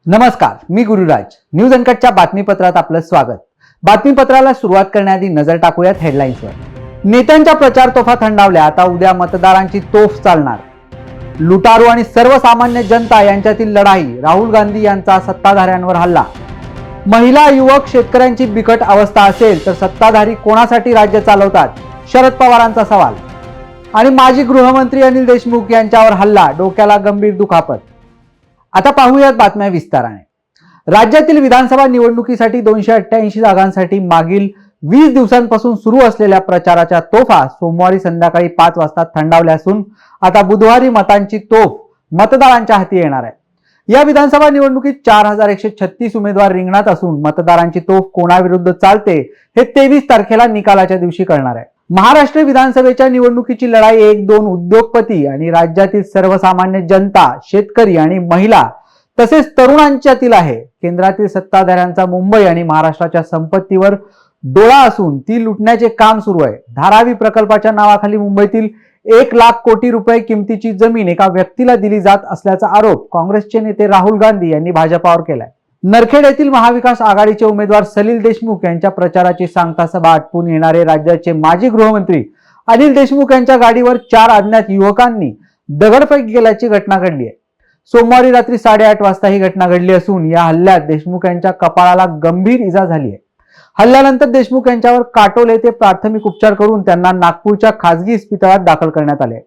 नमस्कार, मी गुरुराज. न्यूज अनकटच्या बातमीपत्रात आपलं स्वागत. बातमीपत्राला सुरुवात करण्याआधी नजर टाकूयात हेडलाईन्सवर. नेत्यांच्या प्रचार तोफा थंडावल्या, आता उद्या मतदारांची तोफ चालणार. लुटारू आणि सर्वसामान्य जनता यांच्यातील लढाई, राहुल गांधी यांचा सत्ताधाऱ्यांवर हल्ला. महिला, युवक, शेतकऱ्यांची बिकट अवस्था असेल तर सत्ताधारी कोणासाठी राज्य चालवतात, शरद पवारांचा सवाल. आणि माजी गृहमंत्री अनिल देशमुख यांच्यावर हल्ला, डोक्याला गंभीर दुखापत. आता पाहूयात बातम्या विस्ताराने. राज्यातील विधानसभा निवडणुकीसाठी 288 जागांसाठी मागील 20 दिवसांपासून सुरू असलेल्या प्रचाराच्या तोफा सोमवारी संध्याकाळी 5 वाजता थंडावल्या असून आता बुधवारी मतांची तोफ मतदारांच्या हाती येणार आहे. या विधानसभा निवडणुकीत 4136 उमेदवार रिंगणात असून मतदारांची तोफ कोणाविरुद्ध चालते हे 23 तारखेला निकालाच्या दिवशी कळणार आहे. महाराष्ट्र विधानसभेच्या निवडणुकीची लढाई 1-2 उद्योगपती आणि राज्यातील सर्वसामान्य जनता, शेतकरी आणि महिला तसेच तरुणांच्यातील आहे. केंद्रातील सत्ताधाऱ्यांचा मुंबई आणि महाराष्ट्राच्या संपत्तीवर डोळा असून ती लुटण्याचे काम सुरू आहे. धारावी प्रकल्पाच्या नावाखाली मुंबईतील 1 लाख कोटी रुपये किमतीची जमीन एका व्यक्तीला दिली जात असल्याचा आरोप काँग्रेसचे नेते राहुल गांधी यांनी भाजपावर केलाय. नरखेड येथील महाविकास आघाडीचे उमेदवार सलील देशमुख यांच्या प्रचाराची सांगता सभा आटपून येणारे राज्याचे माजी गृहमंत्री अनिल देशमुख यांच्या गाडीवर 4 अज्ञात युवकांनी दगडफेक केल्याची घटना घडली आहे. सोमवारी रात्री 8:30 वाजता ही घटना घडली असून या हल्ल्यात देशमुख यांच्या कपाळाला गंभीर इजा झाली आहे. हल्ल्यानंतर देशमुख यांच्यावर काटोल येथे प्राथमिक उपचार करून त्यांना नागपूरच्या खासगी इस्पितळात दाखल करण्यात आले.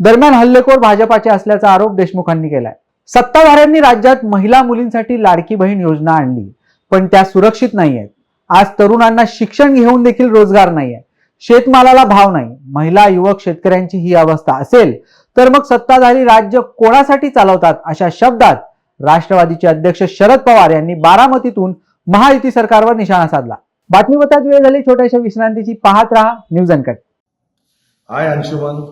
दरम्यान हल्लेखोर भाजपाचे असल्याचा आरोप देशमुखांनी केलाय. सत्ताधाऱ्यांनी राज्यात महिला मुलींसाठी लाडकी बहीण योजना आणली, पण त्या सुरक्षित नाहीयेत. आज तरुणांना शिक्षण घेऊन देखील रोजगार नाहीये, शेतमालाला भाव नाही. महिला, युवक, शेतकऱ्यांची ही अवस्था असेल तर मग सत्ताधारी राज्य कोणासाठी चालवतात, अशा शब्दात राष्ट्रवादीचे अध्यक्ष शरद पवार यांनी बारामतीतून महायुती सरकारवर निशाणा साधला. बातमीपत्रात वेळ झाली छोट्याशा विश्रांतीची. पाहत रहा न्यूज अनकट. हाय अंशुमन,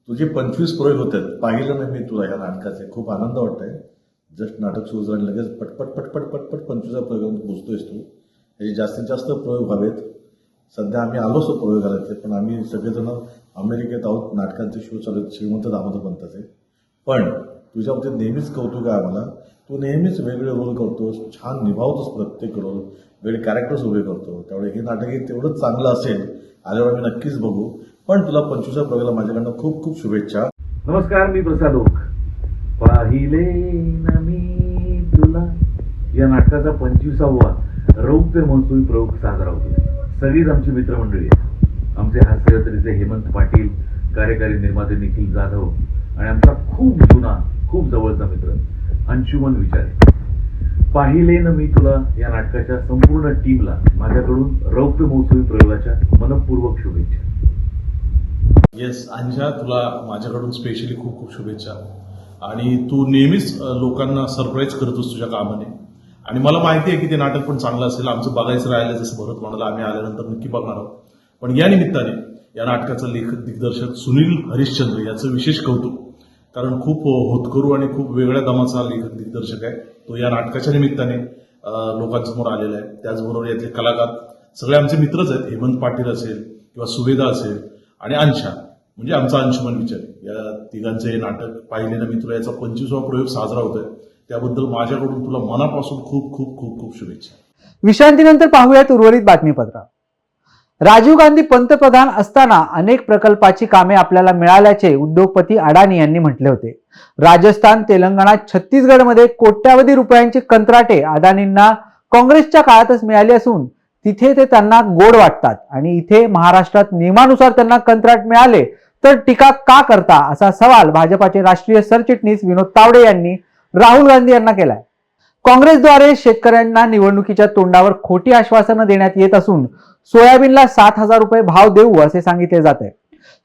तुझे 25 प्रयोग होतात. पाहिलं ना मी तुला या नाटकाचे, खूप आनंद वाटतोय. जस्ट नाटक सुरू झालं लगेच पटपट पटपट पटपट 25 प्रयोग पोहोचतोयस तू. हे जास्तीत जास्त प्रयोग व्हावेत. सध्या आम्ही आलोच प्रयोगाला ते, पण आम्ही सगळेजण अमेरिकेत आहोत. नाटकांचे शो चालू आहेत, श्रीमंत दामोदर पंताचे. पण तुझ्या बाबतीत नेहमीच कौतुक आहे आम्हाला. तू नेहमीच वेगळे रोल करतोस, छान निभावतोस प्रत्येक रोल, वेगळे कॅरेक्टर्स उभे करतो. त्यामुळे हे नाटकही तेवढंच चांगलं असेल. आल्यावर आम्ही नक्कीच बघू. पण तुला 25व्या प्रयोगाला माझ्याकडनं खूप खूप शुभेच्छा. नमस्कार, मी प्रसाद ओक. पाहिले न मी तुला या नाटकाचा 25वा रौप्य महोत्सवी प्रयोग साजरा होतो. सगळीच आमची मित्रमंडळी आहेत. आमचे हास्यजत्रेचे हेमंत पाटील, कार्यकारी निर्माते निखिल जाधव आणि आमचा खूप जुना, खूप जवळचा मित्र अंशुमन विचारे. पाहिले न मी तुला या नाटकाच्या संपूर्ण टीमला माझ्याकडून रौप्य महोत्सवी प्रयोगाच्या मनपूर्वक शुभेच्छा. येस अंशा, तुला माझ्याकडून स्पेशली खूप खूप शुभेच्छा. आणि तू नेहमीच लोकांना सरप्राईज करतोस तुझ्या कामाने. आणि मला माहिती आहे की ते नाटक पण चांगलं असेल. आमचं बघायचं राहिलं, जसं भरत म्हणाला, आम्ही आल्यानंतर नक्की बघणार आहोत. पण या निमित्ताने या नाटकाचा लेखक दिग्दर्शक सुनील हरिश्चंद्र याचं विशेष कौतुक. कारण खूप होतकरू आणि खूप वेगळ्या दमाचा लेखक दिग्दर्शक आहे तो. या नाटकाच्या निमित्ताने लोकांसमोर आलेला आहे. त्याचबरोबर यातले कलाकार सगळे आमचे मित्रच आहेत. हेमंत पाटील असेल किंवा सुवेदा असेल आणि अंशा, म्हणजे आमचा अंशुमन विचारे. या तिघांचं हे नाटक पाहिले ना मी तुला याचा 25वा प्रयोग साजरा होतोय. त्याबद्दल माझ्याकडून तुला मनापासून खूप खूप खूप खूप शुभेच्छा. विश्रांतीनंतर पाहूयात उर्वरित बातमीपत्र. राजीव गांधी पंतप्रधान असताना अनेक प्रकल्पाची कामे आपल्याला मिळाल्याचे उद्योगपती अडाणी यांनी म्हटले होते. राजस्थान, तेलंगणा, छत्तीसगडमध्ये कोट्यावधी रुपयांची कंत्राटे अदानींना काँग्रेसच्या काळातच मिळाली असून तिथे ते त्यांना गोड वाटतात आणि इथे महाराष्ट्रात नियमानुसार त्यांना कंत्राट मिळाले तर टीका का करता, असा सवाल भाजपाचे राष्ट्रीय सरचिटणीस विनोद तावडे यांनी राहुल गांधी यांना केलाय. काँग्रेसद्वारे शेतकऱ्यांना निवडणुकीच्या तोंडावर खोटी आश्वासनं देण्यात येत असून सोयाबीनला 7,000 रुपये भाव देऊ असे सांगितले जात आहे.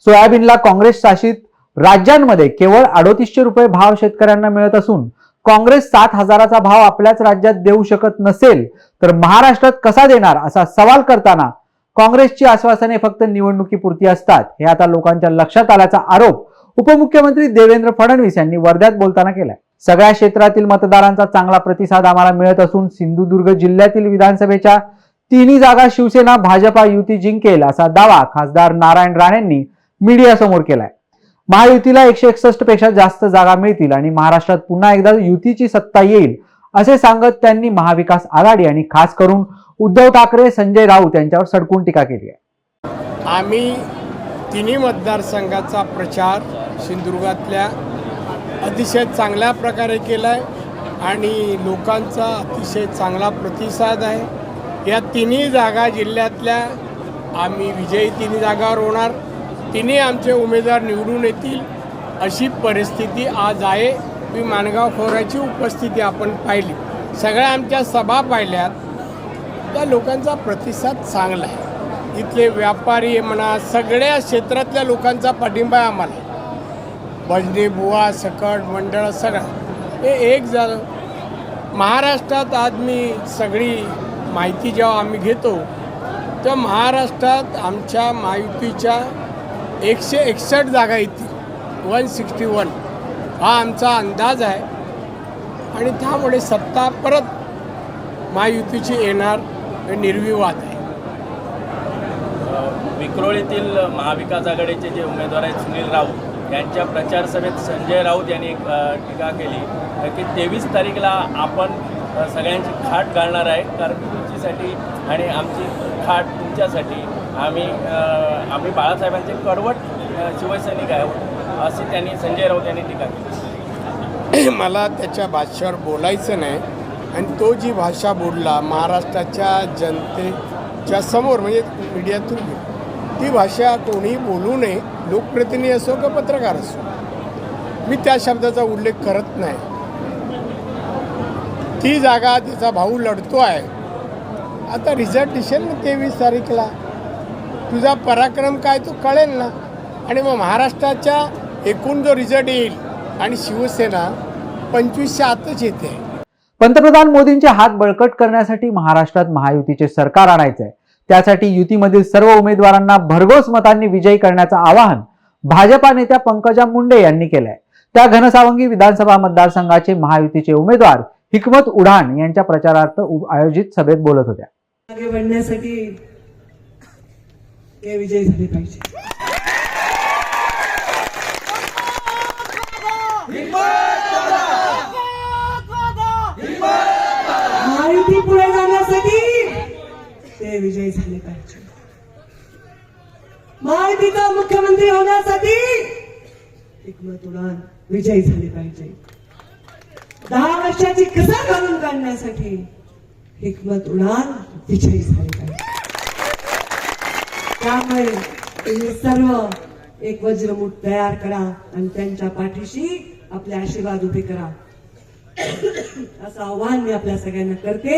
सोयाबीनला काँग्रेस शासित राज्यांमध्ये केवळ 3800 रुपये भाव शेतकऱ्यांना मिळत असून काँग्रेस 7,000चा भाव आपल्याच राज्यात देऊ शकत नसेल तर महाराष्ट्रात कसा देणार, असा सवाल करताना काँग्रेसची आश्वासने फक्त निवडणुकीपुरती असतात हे आता लोकांच्या लक्षात आल्याचा आरोप उपमुख्यमंत्री देवेंद्र फडणवीस यांनी वर्ध्यात बोलताना केलाय. सगळ्या क्षेत्रातील मतदारांचा चांगला प्रतिसाद आम्हाला मिळत असून सिंधुदुर्ग जिल्ह्यातील विधानसभेच्या 3 जागा शिवसेना भाजपा युती जिंकेल असा दावा खासदार नारायण राणेंनी मीडियासमोर केलाय. महायुतीला 161 पेक्षा जास्त जागा मिळतील आणि महाराष्ट्रात पुन्हा एकदा युतीची सत्ता येईल असे सांगत त्यांनी महाविकास आघाडी आणि खास करून उद्धव ठाकरे, संजय राऊत यांच्यावर सडकून टीका केली आहे. आम्ही तिन्ही मतदारसंघाचा प्रचार सिंधुदुर्गातल्या अतिशय चांगल्या प्रकारे केला आहे आणि लोकांचा अतिशय चांगला प्रतिसाद आहे. या तिन्ही जागा जिल्ह्यातल्या आम्ही विजयी तिन्ही जागावर होणार. तिन्ही आमचे उमेदवार निवडून येतील अशी परिस्थिती आज आहे. मी माणगाव खोऱ्याची उपस्थिती आपण पाहिली, सगळ्या आमच्या सभा पाहिल्यात, त्या लोकांचा प्रतिसाद चांगला आहे. इथले व्यापारी म्हणा, सगळ्या क्षेत्रातल्या लोकांचा पाठिंबा आहे आम्हाला. भजनी बुवा सकट मंडळ सगळं हे एक झालं. महाराष्ट्रात आज मी सगळी माहिती जेव्हा आम्ही घेतो तेव्हा महाराष्ट्रात आमच्या महायुतीच्या 161 जागा येतील, 161 हा आमचा अंदाज आहे आणि त्यामुळे सत्ता परत महायुतीची येणार हे निर्विवाद आहे. विक्रोळीतील महाविकास आघाडीचे जे उमेदवार आहेत सुनील राऊत यांच्या प्रचार सभेत संजय राऊत यांनी एक टीका केली की 23 तारीखला आपण सगळ्यांची खाट घालणार आहे, कारण तुमच्यासाठी आणि आमची खाट तुमच्यासाठी. आम्ही बाळासाहेबांचे कडवट शिवसैनिक आहोत अशी त्यांनी संजय राऊत यांनी टीका केली. मला त्याच्या भाषेवर बोलायचं नाही आणि तो जी भाषा बोलला महाराष्ट्राच्या जनतेच्या समोर म्हणजे मीडियातून, ती भाषा कोणी बोलू नये, लोकप्रतिनिधी असो किंवा पत्रकार असो. मी त्या शब्दाचा उल्लेख करत नाही. ती जागा तिचा भाऊ लढतो आहे. आता रिझल्ट दिसेल ना 23 तारीखला, तुझा पराक्रम काय तो कळेल ना. आणि मग महाराष्ट्राच्या एकूण जो रिझल्ट येईल आणि शिवसेना 25च्या आतच येते. पंतप्रधान मोदींचे हात बळकट करण्यासाठी महाराष्ट्रात महायुतीचे सरकार आणायचे आहे. त्यासाठी युतीमधील सर्व उमेदवारांना भरघोस मतांनी विजयी करण्याचं आवाहन भाजपा नेत्या पंकजा मुंडे यांनी केलंय. त्या घनसावंगी विधानसभा मतदारसंघाचे महायुतीचे उमेदवार हिकमत उडाण यांच्या प्रचारार्थ आयोजित सभेत बोलत होत्या. आगे बढ़ण्यासाठी ते विजयी झाले पाहिजे. महायुती पुढे जाण्यासाठी ते विजयी झाले पाहिजे. महायुतीचा मुख्यमंत्री होण्यासाठी हिकमत उडाण विजयी झाले पाहिजे. 10 वर्षाची कसर घालून काढण्यासाठी हिकमत उडाण विजयी झाले पाहिजे. त्यामुळे तुम्ही सर्व एक वज्रमूठ तयार करा आणि त्यांच्या पाठीशी आपले आशीर्वाद उभे करा असं आवाहन मी आपल्या सगळ्यांना करते.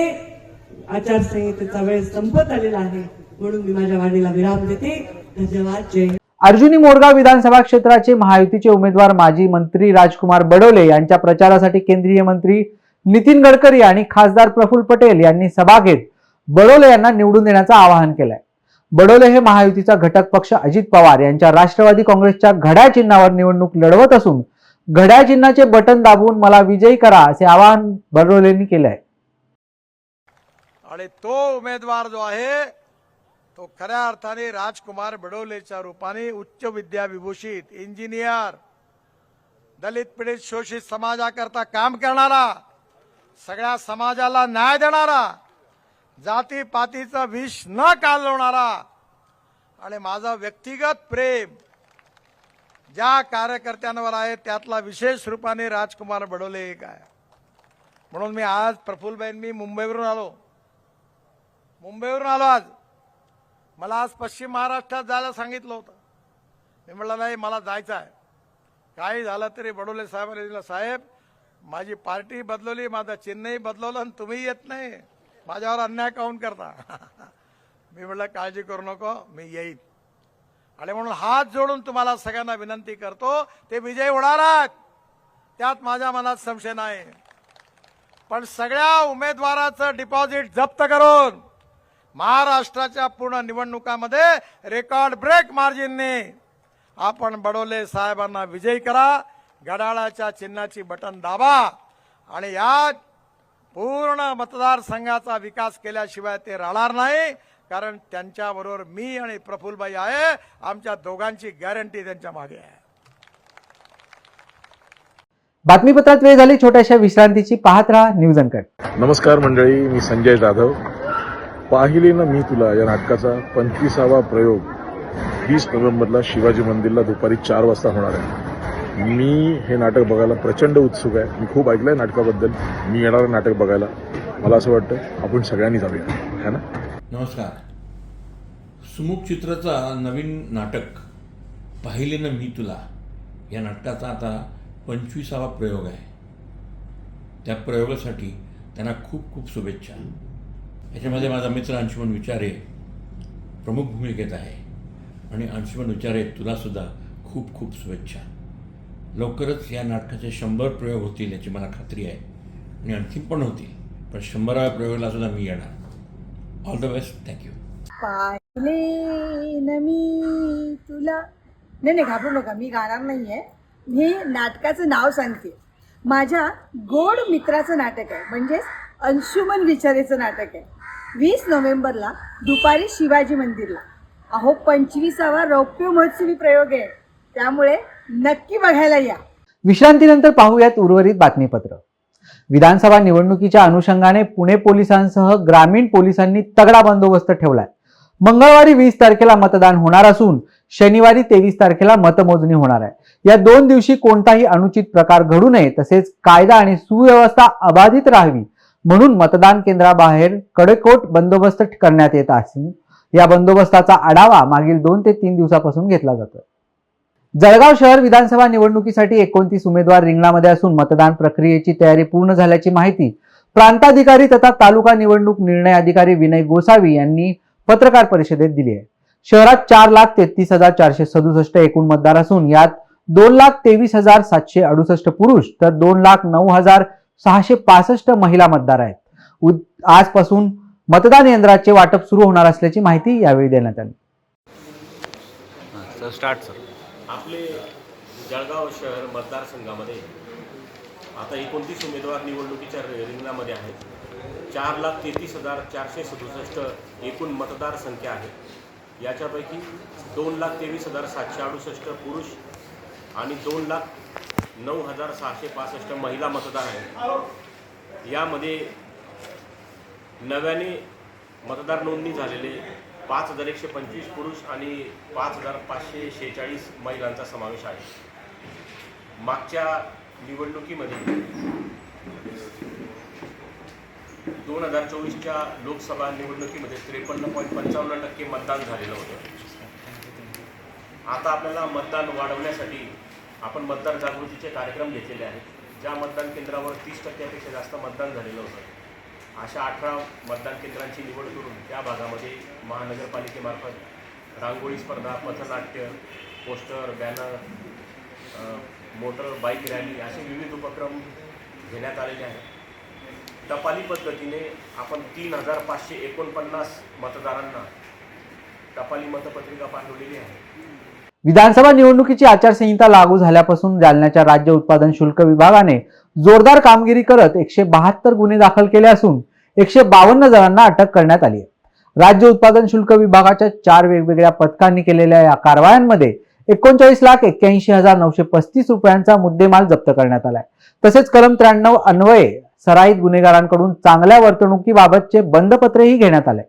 आचारसंहितेचा वेळ संपत आलेला आहे म्हणून मी माझ्या वाणीला विराम देते. धन्यवाद. जय. अर्जुनी मोरगाव विधानसभा क्षेत्राचे महायुतीचे उमेदवार माजी मंत्री राजकुमार बडोले यांच्या प्रचारासाठी केंद्रीय मंत्री नितीन गडकरी आणि खासदार प्रफुल्ल पटेल यांनी सभा घेत बडोले यांना निवडून देण्याचं आवाहन केलंय. बडोले हे महायुतीचा घटक पक्ष अजित पवार यांच्या राष्ट्रवादी काँग्रेसच्या घड्याळ चिन्हावर निवडणूक लढवत असून घड्याळ चिन्हाचे बटन दाबून मला विजयी करा असे आवाहन बडोलेंनी केलंय. आणि तो उमेदवार जो आहे तो खऱ्या अर्थाने राजकुमार बडोलेच्या रूपाने उच्च विद्या विभूषित इंजिनियर, दलित पीडित शोषित समाजाकरता काम करणारा, सगळ्या समाजाला न्याय देणारा, जातीपातीचं विष न कालवणारा आणि माझं व्यक्तिगत प्रेम ज्या कार्यकर्त्यांवर आहे त्यातला विशेष रूपाने राजकुमार बडोले एक आहे. म्हणून मी आज प्रफुल्लबाईं मी मुंबईवरून आलो आज. मला आज पश्चिम महाराष्ट्रात जायला सांगितलं होतं. मी म्हटलं नाही, मला जायचं आहे. काही झालं तरी बडोले साहेबांनी साहेब माझी पार्टी बदलवली, माझं चिन्हही बदलवलं आणि तुम्ही येत नाही, माझ्यावर अन्याय काऊन करता. मी म्हटलं काळजी करू नको, मी येईन. आणि म्हणून हात जोडून तुम्हाला सगळ्यांना विनंती करतो, ते विजय होणार आहेत त्यात माझ्या मनात संशय नाही. पण सगळ्या उमेदवाराचं डिपॉझिट जप्त करून महाराष्ट्राच्या पूर्ण निवडणुकामध्ये रेकॉर्ड ब्रेक मार्जिनने आपण बडोले साहेबांना विजयी करा. घड्याळाच्या चिन्हाची बटन दाबा आणि या पूर्ण मतदारसंघाचा विकास केल्याशिवाय ते राहणार नाही. कारण त्यांच्याबरोबर मी आणि प्रफुल्लबाई आहे, आमच्या दोघांची गॅरंटी त्यांच्या मागे आहे. बातमीपत्रात वेळ झाली छोट्याशा विश्रांतीची. पाहत राहा न्यूज अनकट. नमस्कार मंडळी, मी संजय जाधव. पाहिले ना मी तुला या नाटकाचा 25वा प्रयोग 20 नोव्हेंबरला शिवाजी मंदिरला दुपारी 4 वाजता होणार आहे. मी हे नाटक बघायला प्रचंड उत्सुक आहे. मी खूप ऐकलंय नाटकाबद्दल. मी येणार आहे नाटक बघायला. मला असं वाटतं आपण सगळ्यांनी जाऊया, है ना? नमस्कार. सुमुख चित्रचा नवीन नाटक पाहिले ना मी तुला या नाटकाचा आता 25वा प्रयोग आहे. त्या प्रयोगासाठी त्यांना खूप खूप शुभेच्छा. याच्यामध्ये माझा मित्र अंशुमन विचारे प्रमुख भूमिकेत आहे आणि अंशुमन विचारे तुलासुद्धा खूप खूप शुभेच्छा. लवकरच या नाटकाचे 100 प्रयोग होतील याची मला खात्री आहे आणि आणखीन पण होतील. पण 100व्या प्रयोगाला सुद्धा मी येणार. All the best. थँक्यू. पाहिले न मी तुला. नाही घाबरू नका, मी गाणार नाही आहे. मी नाटकाचं नाव सांगते. माझ्या गोड मित्राचं नाटक आहे, म्हणजेच अंशुमन विचारेचं नाटक आहे. 20 नोव्हेंबरला दुपारी शिवाजी मंदिरला. अहो 25वा रौप्य महोत्सवी प्रयोग आहे, त्यामुळे नक्की बघायला या. विश्रांतीनंतर पाहूयात उर्वरित बातमीपत्र. विधानसभा निवडणुकीच्या अनुषंगाने पुणे पोलिसांसह ग्रामीण पोलिसांनी तगडा बंदोबस्त ठेवलाय. मंगळवारी 20 तारखेला मतदान होणार असून शनिवारी 23 तारखेला मतमोजणी होणार आहे. या 2 दिवशी कोणताही अनुचित प्रकार घडू नये तसेच कायदा आणि सुव्यवस्था अबाधित राहावी म्हणून मतदान केंद्राबाहेर कडेकोट बंदोबस्त करण्यात येत असून या बंदोबस्ताचा आढावा मागील 2 ते 3 दिवसापासून घेतला जातोय. जळगाव शहर विधानसभा निवडणुकीसाठी 29 उमेदवार रिंगणामध्ये असून मतदान प्रक्रियेची तयारी पूर्ण झाल्याची माहिती प्रांताधिकारी तथा तालुका निवडणूक निर्णय अधिकारी विनय गोसावी यांनी पत्रकार परिषदेत दिली आहे. शहरात 4,33,467 एकूण मतदार असून यात 2,23,768 पुरुष तर 2,09,665 महिला मतदार आहेत. आजपासून मतदान यंत्राचे वाटप सुरू होणार असल्याची माहिती यावेळी देण्यात आली. आपले जळगाव शहर मतदारसंघामध्ये आता 29 उमेदवार निवडणुकीच्या रिंगणामध्ये आहेत. 4,33,467 एकूण मतदार संख्या आहे. याच्यापैकी 2,23,768 पुरुष आणि 2,09,665 महिला मतदार आहेत. यामध्ये नव्याने मतदार नोंदणी झालेले 5,125 पुरुष आणि 5,546 महिलांचा समावेश आहे. मागच्या निवडणुकीमध्ये 2024च्या लोकसभा निवडणुकीमध्ये 53.55% मतदान झालेलं होतं. आता आपल्याला मतदान वाढवण्यासाठी आपण मतदार जागृतीचे कार्यक्रम घेतलेले आहेत. ज्या मतदान केंद्रावर 30%पेक्षा जास्त मतदान झालेलं होतं अशा 18 मतदान केंद्रांची निवड करून त्या भागामध्ये महानगरपालिकेमार्फत रांगोळी स्पर्धा, पथनाट्य, poster, banner, motor bike rally असे विविध उपक्रम घेण्यात आलेले आहेत. टपाली पद्धतीने आपण 3,549 मतदारांना टपाली मतपत्रिका पाठवलेली आहे. विधानसभा निवडणुकीची आचारसंहिता लागू झाल्यापासून जालन्याच्या राज्य उत्पादन शुल्क विभागाने जोरदार कामगिरी करत 172 गुन्हे दाखल केले असून 152 जणांना अटक करण्यात आली आहे. राज्य उत्पादन शुल्क विभागाच्या 4 वेगवेगळ्या पथकांनी केलेल्या या कारवायांमध्ये 39,81,935 रुपयांचा मुद्देमाल जप्त करण्यात आलाय. तसेच कलम 93 अन्वये सराईत गुन्हेगारांकडून चांगल्या वर्तणुकीबाबतचे बंदपत्रही घेण्यात आले.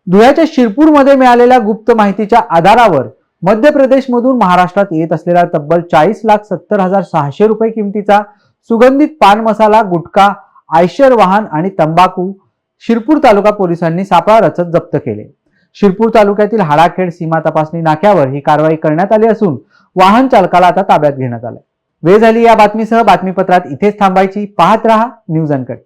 धुळ्याच्या शिरपूरमध्ये मिळालेल्या गुप्त माहितीच्या आधारावर मध्य प्रदेशमधून महाराष्ट्रात येत असलेला तब्बल 40,70,600 रुपये किमतीचा सुगंधित पान मसाला, गुटखा, आयशर वाहन आणि तंबाखू शिरपूर तालुका पोलिसांनी सापळा रचत जप्त केले. शिरपूर तालुक्यातील हाडाखेड सीमा तपासणी नाक्यावर ही कारवाई करण्यात आली असून वाहन चालकाला आता ताब्यात घेण्यात आले. वेळ झाली या बातमीसह बातमीपत्रात इथेच थांबायची. पाहत रहा न्यूज अनकट.